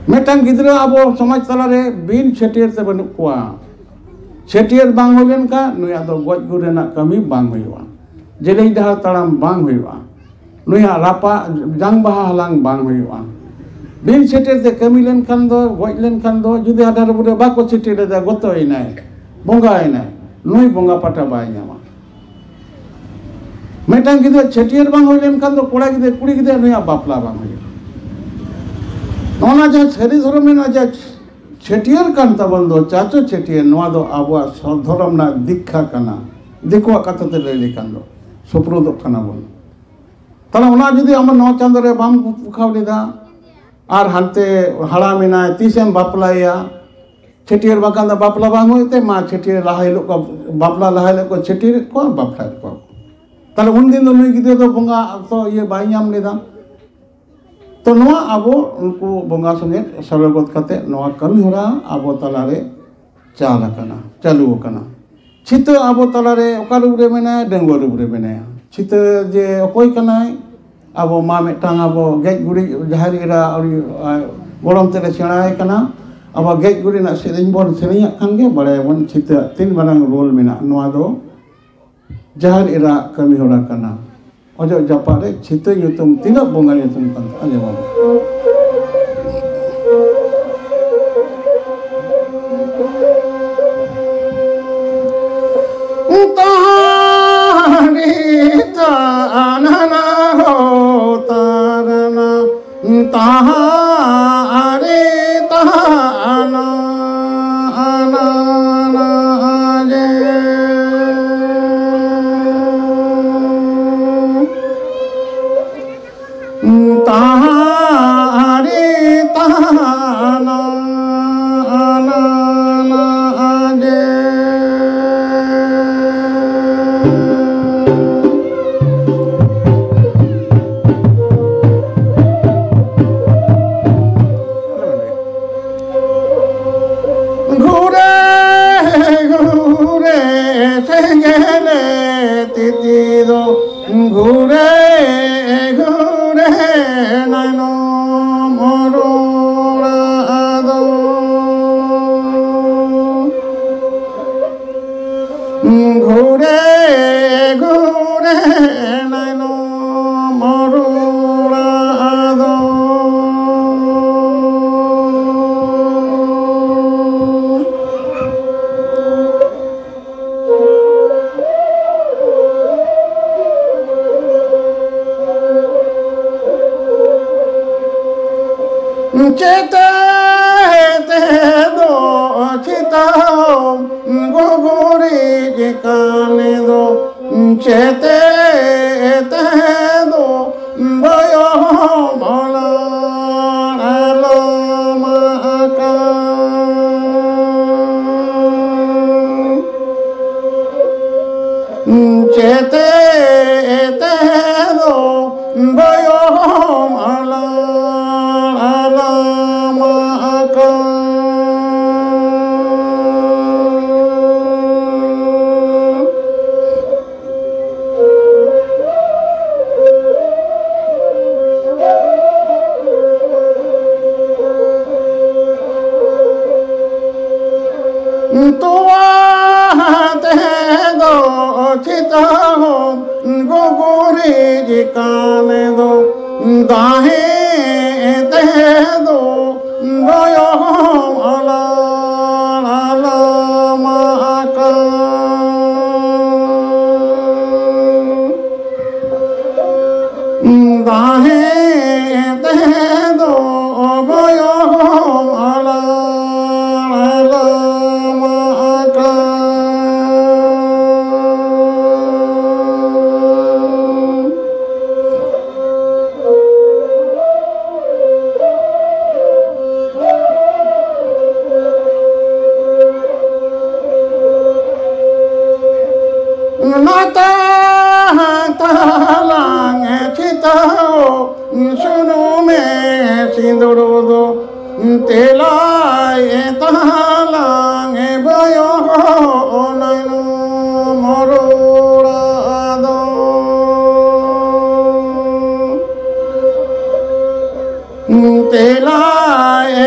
मेटन गिद्रा अब समाज तलारे बिन छेटियर से बनु कुआ छेटियर बांग होलेन का नुया दो गज गुरेना कमी बांग हुआ जेले डहार तड़ाम बांग हुआ नुया रापा जंग बहा हलांग बांग हुआ बिन छेटियर से कमी लेन खान दो गज लेन खान दो जुदे आधार बुरे बाको छेटियर दे गोतो इनाय बोंगा इनाय नुई बोंगा पाटा बाय न्यामा मेटन गिद्रा छेटियर बांग होलेन खान दो कोड़ा गिद्रा कुड़ी गिद्रा नुया बापला बांग हुआ नोना जा सरी धर्म में ना जा छेटियर कान तबन दो चाचो छेटियर नोआ दो आबुआ धर्म ना दीक्षा कना दिखवा कथा ते लई लेखान दो सुप्रो दो कना बोल तला ओना जुदी आम नौ चांदो रे बाम पुखाव लेदा आर हानते हाड़ा मेना तीसेम बापलाया छेटियर बाकान दा बापला बांग होते मा छेटियर लाहाइलो को बापला लाहाइलो को छेटियर को बापला को तला उन दिन दो नुई गिदे दो बंगा तो ये बाई नाम लेदा तो नोआ आबो उनको बंगा संगे सरगत कते नोआ कमी होरा आबो तलारे चाला कना चालू कना छित आबो तलारे ओका रुबरे मेना डेंगो रुबरे मेना छित जे ओकोय कनाय आबो मा मेटांग आबो गेज गुड़ी जहारीरा गोलम तेरे सेणाय कना आबो गेज गुड़ी ना सेरेñ बोन सेरेñ खानगे बड़े बन छित तीन बारंग रोल मेना नोआ दो जहारीरा कमी होरा कना ओजो जापारे छिते युतुम तीना बोंगा युतुम कान आजमा तारे ताना हो तारना तारे ताना आना जे तारे ताना आना जे घूरे घूरे सेंगेले तिती दो घूरे घूरे नैनो मोरोड़ा दो घूरे घूरे नैनो मोरोड़ा दो चेते ते दो चिता गोगोरी के काने दो चेते ते दो भयो भोला लो माका चेते ते दो भयो भोला चिता हो गोगोरी जी काने दो दाहे ते दो गयो अला अला माका दाहे ते दो गयो अला अला माका नाता तालांग चिताओ सुनो में सिंदूर दो तेलाए तालांग भयो नैनो मोरोड़ा दो तेलाए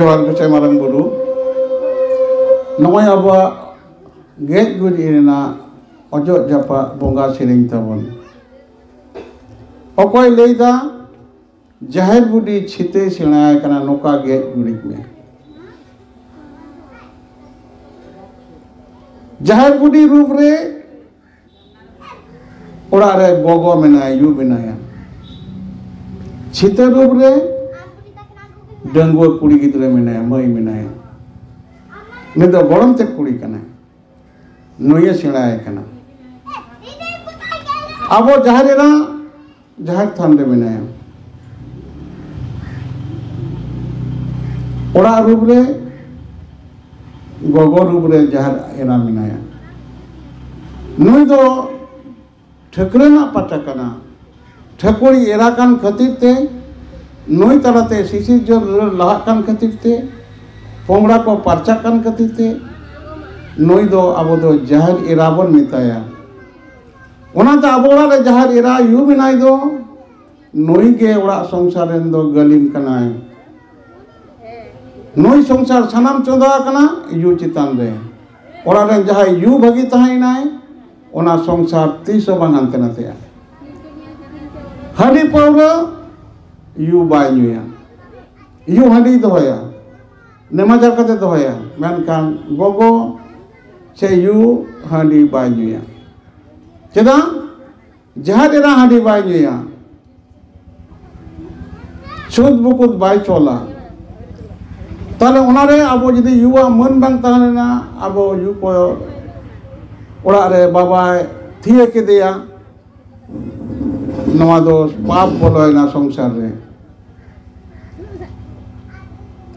जोहार गोसाई मारांग बुरु नय अब गेज गुजना अजो जापा बंगा सेरें तबन अकय लैदा जाहिर बुडी छिते सेणाय कना नोका गेज गुरिक में जाहिर बुडी रूप रे ओड़ा रे गोगो मेनाय यू मेनाया छिते रूप रे डंगुआ कुड़ी गिद्रे मेनाया मई मेनाया ने दो गरम ते कुड़ी कना नोये सेणाय कना अब जाहिरेरा जाहिर थान रे मेनाया ओड़ा रूप रे गोगो रूप रे जाहिर एरा मेनाया नुई दो ठकरेना पाटा कना ठकुरी एरा कान खातिर ते नुई तलाते सिसिर जो लहा कान खातिर ते पोंगड़ा को पारचा कान खातिर ते नुई दो अब दो जाहिर एरा बन मेताया ओना ता अब ओड़ा रे जाहिर एरा यू बिनाई दो नुई गे ओड़ा संसार रेन दो गलिम कनाय नुई संसार सनाम चोदा कना यू चितान रे ओड़ा रे जहां यू भगी तहाइनाय ओना संसार तीसो बांग हानते नाते हांडी पाउरा यू बाय नुया यू हांडी दोया नेमाजार कते दोया मेनकान गोगो से यू हांडी बाय नुया चेदा जहां एरा हांडी बाय नुया सुद बुकुद बाय चोला ताले ओनारे आबो जदि युवा मन बांग ताहलेना आबो यू को ओड़ा रे बाबा थिए के दिया नवा दो पाप बोलोयना संसार रे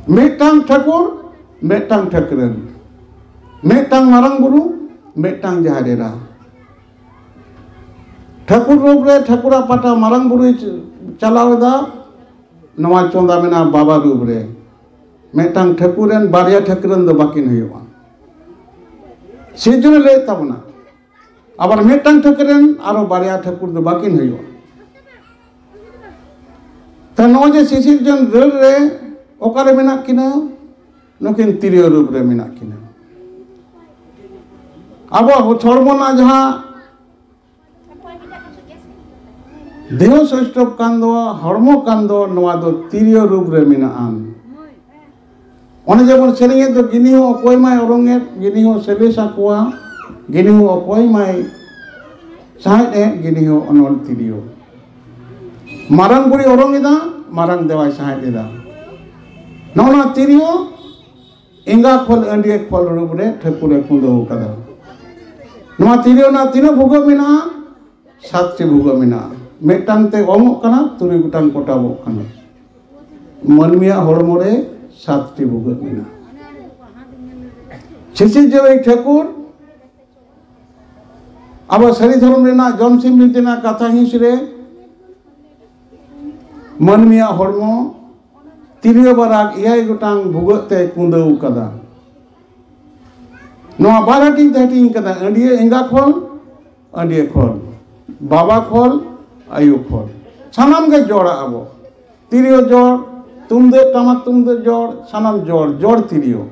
मेटांग ठाकुर मेटांग ठकरन मेटांग मारंग बुरु मेटांग जहारेरा ठाकुर रूप रे ठाकुरा पाटा मारंग बुरु चलावेदा नवा चोंदा मेना बाबा रूप रे मेटांग ठाकुरन बारिया ठाकुरन दो बाकिन हुआ सेजन ले तबना आबार मेटांग ठाकुरन आरो बारिया ठाकुर दो बाकिन हुआ ता नो जे सिसिर जन रल रे ओकारे मेना किना नकिन तिरियो रूप रे मेना किना अब छोड़बोना जहां देह सष्टप कांदो हड़मो कांदो नवा दो तिरियो रूप रे मेना आन ओने जेबन सेरेंगे तो गिनी हो अकोय माय ओरंगे गिनी हो सेलेसा कोआ गिनी हो अकोय माय साहे गिनी हो अनोल तिरियो मारंग बुरी ओरंगेदा मारंग देवाय साहे देदा नौना तिरियो इंगा खोल अंडिए खोल रूप रे ठकुरे कुंदो कदा नवा तिरियो ना तिनो भुगो मेना सातटी भुगो मेना मेटांग ते ओमो कना तुरी गुटांग कोटाबो कना मनमिया हड़मो रे सातटी भुगो मेना छिछि जे ठाकुर अब सरी धर्म रेना जमसिम नीतिना कथा हिंस रे मनमिया हड़मो तिरियो बाराग इयाय गोटांग भुगते कुंदो कदा नवा बाराटी दाटी कदा अंडिये इंगा खोल अंडिये खोल बाबा खोल आयु खोल सानाम गे जोड़ा अब तिरियो जोड़ तुमदे टमाक तुमदे जोड़ सानाम जोड़ जोड़ तिरियो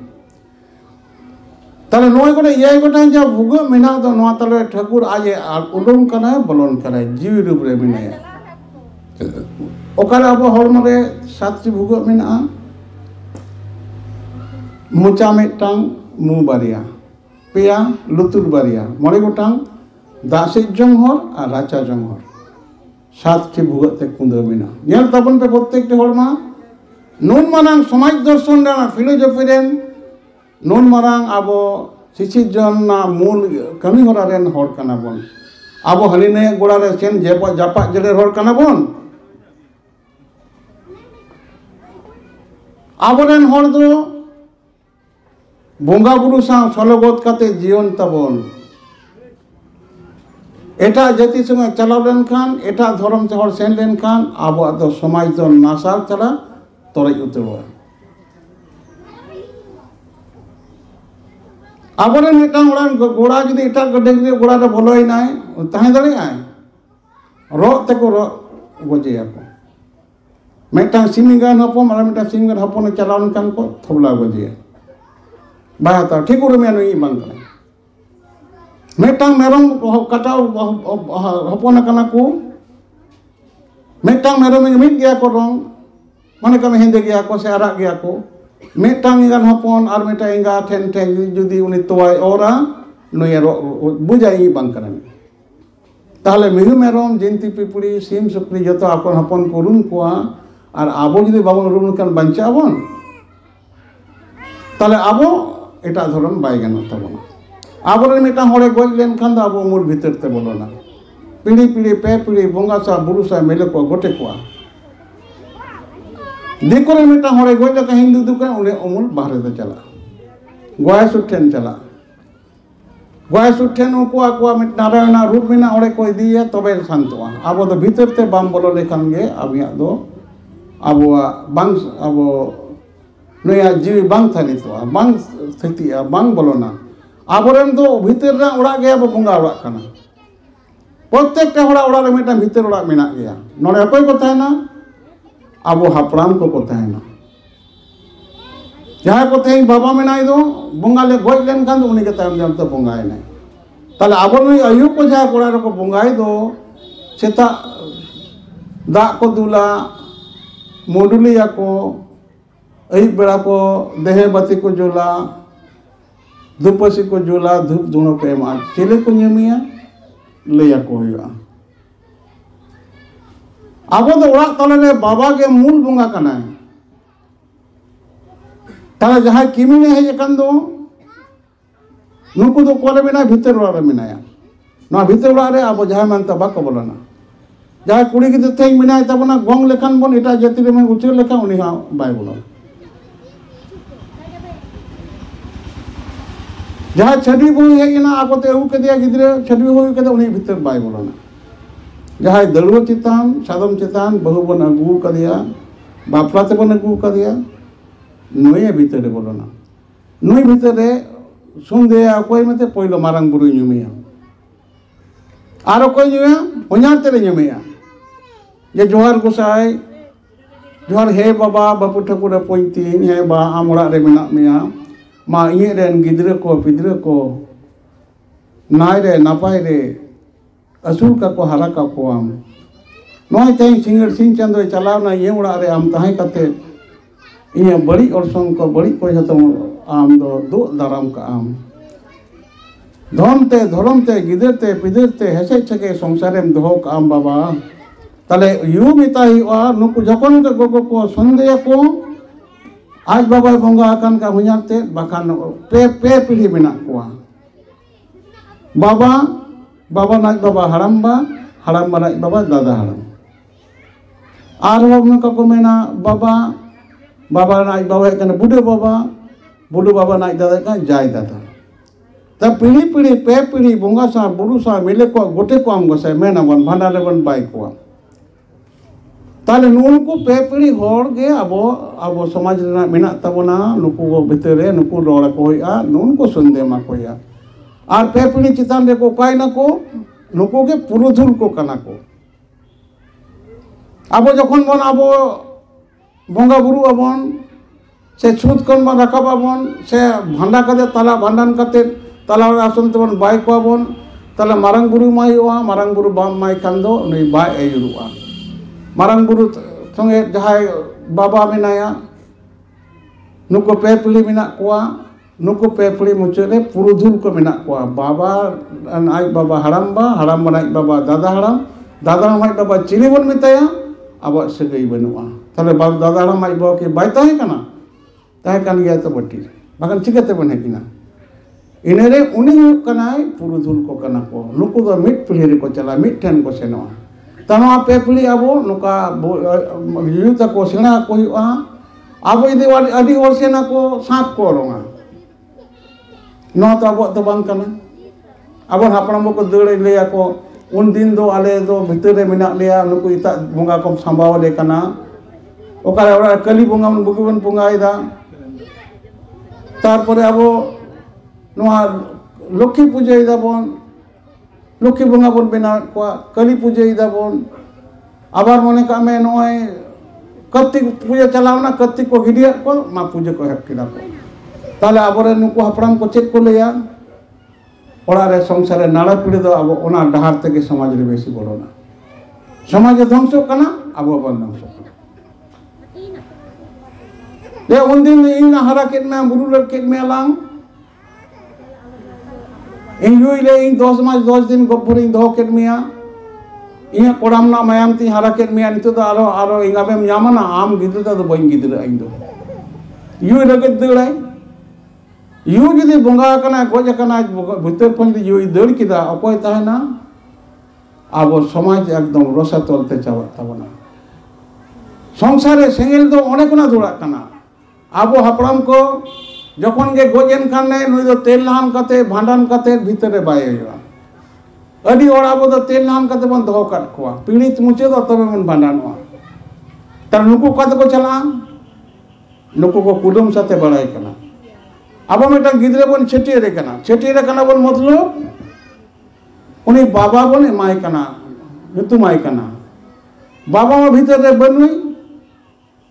ताले नोय गोटे इयाय गोटांग जा भुगो मेना दो नवा ताले ठाकुर आजे उडुम कना बलन करे जीवी रूप रे मेनाया ओकारे अब हड़मो रे सातटी भुगो मेना मुचा मेटांग मु बारिया पेया लुतुर बारिया मरे गोटांग दासे जंगहर और राचा जंगहर सातटी भुगते कुंदो मेना नेल तबन पे प्रत्येकटी हड़मा नुन मारांग समाज दर्शन रेना फिलोसफी रेन नुन मारांग अब शिशिर जन ना मूल कमी होरा रेन हड़ कना बन अब हलिने गोड़ा रे सेन जेपा जापा जले हड़ कना बन आबरेन हड़ दो बोंगा बुरु सा सलगत काते जीवन तबन एटा जाति संगे चलाव लेन खान एटा धर्म से हड़ सेन लेन खान अब दो समाज दो नासार चला तोरे उतरवा आबरेन मिटांग ओड़ान गोड़ा जदि एटा गडेगरे गोड़ा रे बोलोय नाय ताहे दड़े आय रो ते को रो गोजे को Metang simingan hapon ara metang simingan hapon chalawan kan ko thobla gojia bahata ठीक उरुमिया नुई bang kana metang merom katau hapon kana ko metang merom mit gaya ko rong mane kami hende gaya ko se arak gaya ko metang ingan hapon ar metang inga ten judi uni toai ora nui bujai bang kana তাহলে মিহু মেরম জিনতি পিপুড়ি সিম সুকরি যত আপন আপন করুন কোয়া আর আবো যদি Baban room কান বাঞ্চাবন তাহলে আবো এটা ধরুন বাইগান তাবন আবরের মিটা হড়ে গজ লেন খান দো আবো মুর ভিতরতে বলো না পিড়ি পিড়ি পে পিড়ি বঙ্গা সা বুড়ু সা মেলে কোয়া গোটে কোয়া দিকরে মিটা হড়ে গজ লেকা হিন্দু দুকান উনি অমুল বাহরে চালা গোয়া সুঠেন চালা Gua suthen uku aku amit narayana rup mina ore ko idiya tobe santoa abo do bhitor te bam bolo lekhan ge abiya do abo bang abo noya jiwi bang thani to bang thiti bang bolo na aboren do bhitor ra ora ge abo bunga ora kana prottekta hora ora re meta bhitor ora mena geya nore okoy ko tahena abo hapram ko tahena जहाँ को थे बाबा में नाई दो बुंगाले goes लेन खान उन्हीं के time जब तो बुंगाए नहीं ताले आबर में अयुब को जहाँ कोड़ा रखो बुंगाए दो सेता दाग को दूला मोडुलिया को अयुब बेड़ा को देहे बत्ती को जोला धूपसी को जोला धूप दोनों के मार चेले को नियमिया लिया को हुआ आबो तो उड़ा ताले बाबा के मूल बुंगा करना है ताला जहाँ किमिने है जकन दो नुकु दो कोले बिना भीतर उड़ा मिनाया ना भीतर उड़ा रे अब जहाँ मन तबा को बोलना जहाँ कुड़ी की थे मिनाय तब ना गोंग लेखन बन इटा जति रे में उचर लेखा उन्हीं हाँ बाय बोला जहाँ छड़ी बोई है कि ना आपको तो एवं के दिया किधरे छड़ी हुई के तो उन्हीं भीतर बाय बोलना जहाँ दलुआ चितान सादम चितान बहु बन अगू कर दिया बापला ते बन अगू कर दिया नुए भीतर बोलो ना नुई भीतर सुन दे कोई मत पहिलो मारंग बुरु नुमिया आरो कोई नुया होኛर तेरे नुमिया ये जोहार गोसाई जोहार हे बाबा बापू ठाकुर पोइती हे बा आमड़ा रे मेना मिया मा इये रेन गिद्रे को पिद्रे को नाय रे नापाय रे असुल का को हारा का को आम नोय तई सिंगर सिंह चंदो चलाव ना ये उड़ा रे आम ताहे कते इन्हें बड़ी और संग को बड़ी कोई हतो आम दो दाराम का आम धर्म ते गिदरते पिदरते हेसे छके संसारे में दो का आम बाबा तले यू मिताई वा नुकु जखन के गोगो को संदेह को आज बाबा बंगा आकान का हुኛते बाकान पे पीढ़ी बिना को बाबा बाबा नाज बाबा हड़म्बा नाज बाबा दादा हड़म आर हम का को मेना बाबा बाबा नाज बाबा कने बुढ़े बाबा नाज दादा का जाय दादा तब पीढ़ी पीढ़ी पे पीढ़ी बोंगा सा बुढ़ू सा मिले को गोटे को आम गोसाय मेना बन भांडारे बन बाई को ताले नुनको पे पीढ़ी होड़ गे अब समाज मेना तबना नुकु भितरे नुकु रोड़ को होया नुनको संदे मा को या आर पे पीढ़ी चितान रे को काय ना को नुको के पुरुधुल को कना को अब जखन बन अब बंगा बुरु आबन से छूत कन बन रकाब आबन से भांडा कदे तला भांडान कते तला आसन तबन बाय को आबन तला मारंग बुरु माय हुआ मारंग बुरु बाम माय खान दो नै बाय एयुरुआ मारंग बुरु संगे जहाय बाबा मेनाया नुको पे पीढ़ी मेना कोआ नुको पे पीढ़ी मुचरे पुरुधुल को मेना कोआ बाबा नाय बाबा हड़म्बा नाय बाबा दादा नाय बाबा चिली बन मिताया अब सगई बनुआ ताले बाबा दादा हड़म नाय बाबा के बाय ताहे कना ताहे कान गया तो बट्टी बागन चिकते बने किना इनेरे उनी कनाय पुरुधुल को कना को नुको दो मिट पीढ़ी को चला मिट ठन को सेनवा तनो पे पीढ़ी अब नुका युता को सेना को हुआ अब इदे अडी और सेना को साथ को रोंगा न तो अब तो बांग कना अब हापड़म को दड़ लेया को उन दिन दो आले दो भितरे मेना लेया नुको इता बोंगा को संभाव ले कना ओकारे ओरा कली बोंगा मन बुगवन पोंगाइदा तारपरे अब नोआ लक्ष्मी पूजा बन लक्ष्मी बोंगा बन बेना को कली पूजा बन आबार मने का में नोय कार्तिक पूजा चलावना कार्तिक को गिडिया को मा पूजा को हेप किदा को ताले आबोरे नुकु हपड़ाम को चेक को लेया ओड़ा रे संसार रे नाड़ा पीढ़ी दो अब ओना डहार तेगे समाज रे बेसी बोलोना समाज ध्वंसो कना अब बन ध्वंसो ले उन दिन इन हरा केट में बुरु लर केट में लांग इन युई ले इन 10 मास 10 दिन गपुर इन दो केट मिया इन कोड़ाम ना मायाम ती हरा केट मिया नितो तो आरो इंगाबेम ᱧᱟᱢᱟना आम गिद्रा तो बइन गिद्रा इन दो युई रगे दड़ाई यू जुदी बंगा कना गोज कना भीतर खन यू दड़ किदा अकय ताहेना अब समाज एकदम रसा तलते चाबा ताबना संसारे सेंगेल दो ओने कोना दुड़ा कना अब हपड़ाम को जखन गे गोजेन खाने नुई दो तेल लहान कते भांडन कते भीतर रे बाय होया अडी ओर अब दो तेल लहान कते बन दो काट कोआ पीड़ी मुचे दो तबे मन भांडनवा तर नुकु कत को चला नुकु को कुदुम साथे बड़ाई कना अब मिटा गिद्रे बन छेटियर कना बन मतलब उनी बाबा बन एमाय कना नुतुमाय कना बाबा मा भीतर रे बनुई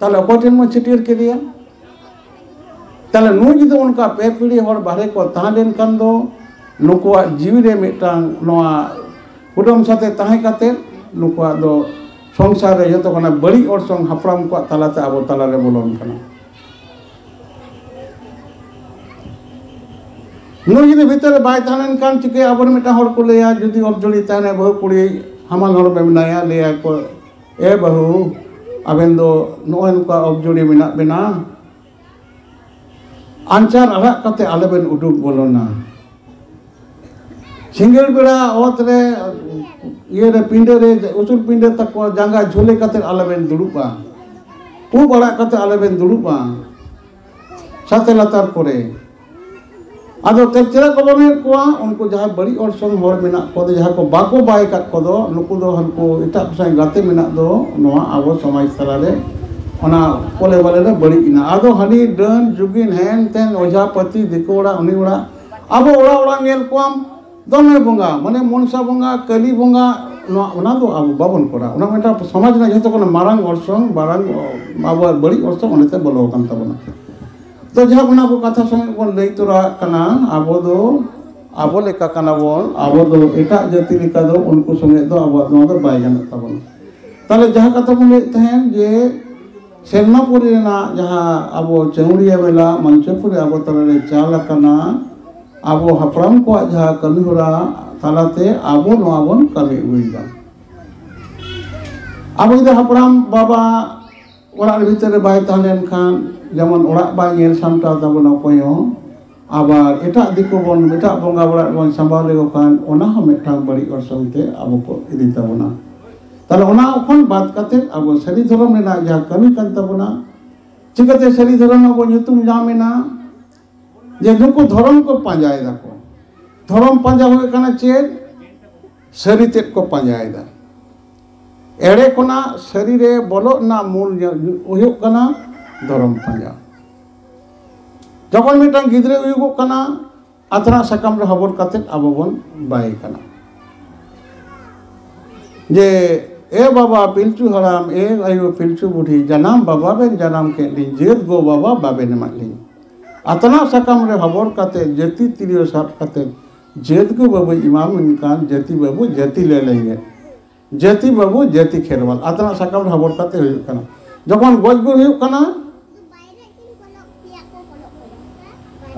ताले अकोटेन मा छेटियर के दिया ताले नु जुदी उनका पे पीढ़ी हर बाहरे को ताहलेन कान दो नुकुआ जीवी रे मिटांग नोआ कुदम साथे ताहे काते नुकुआ दो संसार रे जतो कना बड़ी अरसंग हपराम को तालाते आबो ताला रे बोलोन कना नु जुदी भीतर बाय ताहलेन कान चिके आबर मिटा हर को लेया जुदी अबजोड़ी ताने बहु कुड़ी हमाल हर बेमनाया लेया को ए बहु आबेन दो नोन का अबजोड़ी मिना बिना आंचार अड़ा कते आलेबेन उडुक बोलोना सिंगल बेड़ा ओत रे ये रे पिंडे रे उचुल पिंडे तक जांगा झोले कते आलेबेन दुड़ुपा उ बड़ा कते आलेबेन दुड़ुपा साथे लातार करे आदो तेचरा को बने कोआ उनको जहां बड़ी और संग होर मेना को जहां को बाको बाय काट को दो नुकु दो हनको इटा साइ गाते मेना दो नोआ आबो समाज तला रे ओना कोले वाले रे बड़ी इना आदो हनी डन जुगिन हेन तेन ओझापति दिकोड़ा उनी ओड़ा आबो ओड़ा ओड़ा नेल कोम दोमे बंगा माने मनसा बंगा कली बंगा ओना दो आबो बाबन कोड़ा ओना मेटा समाज ना जतो को मारांग और संग बारांग आबो बड़ी और संग ओनेते बोलो कान तबना तो जहाँ उना को कथा संगे बन लई तोरा कना आबो दो आबो लेका कना बोन आबो दो एटा जाति लेका दो उनको संगे दो आबो दो बाय गाना तबन ताले जहाँ कथा बन ले तहन जे सेरनापुरी ना जहाँ आबो चौड़िया बेला मंचपुरी आबो तले चाल कना आबो हपराम को जहाँ कमी होरा तालाते आबो नोआ बन कमी हुईदा आबो इदा हपराम बाबा ओड़ा भीतर बाय ताहलेन खान जेमन ओड़ा बाय नेल सामटा ताबोन अकयो आबार एटा दिको बन एटा बंगा बड़ा बन संभाले खान ओना हम मिटांग बड़ी अरसंगते आबो को इदी ताबोना ताले ओना ओखन बात काते आबो सरी धर्म रेना जहाँ कमी कान ताबोना चिकाते सरी धर्म आबो nyutum जामेना जे नुको धर्म को पांजाय दाको धर्म पांजा होय काना चेद सरी तेद को पांजाय दा एड़े कोना सरी रे बोलो ना मूल उहुक कना धर्म पांजा जखन मिटांग गिद्रे उयुगो कना अथरा सकाम रे हबर काते आबो बन बाय कना जे ए बाबा पिलचू हराम ए आयो पिलचू बुढ़ी जनाम बाबा बेन जनाम के ली जेद गो बाबा बाबे ने माली अतना सकाम रे हबर काते जति तिरियो साथ काते जेद गो बाबू इमाम इनकान जति बाबू जति ले लेंगे जति बाबू जति खेरवाल अतना सकाम रे हबर काते हुई कना जखन गजगुर हुई कना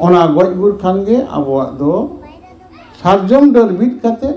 ओना गजगुर खान गे आबो दो सारजम डर बीट काते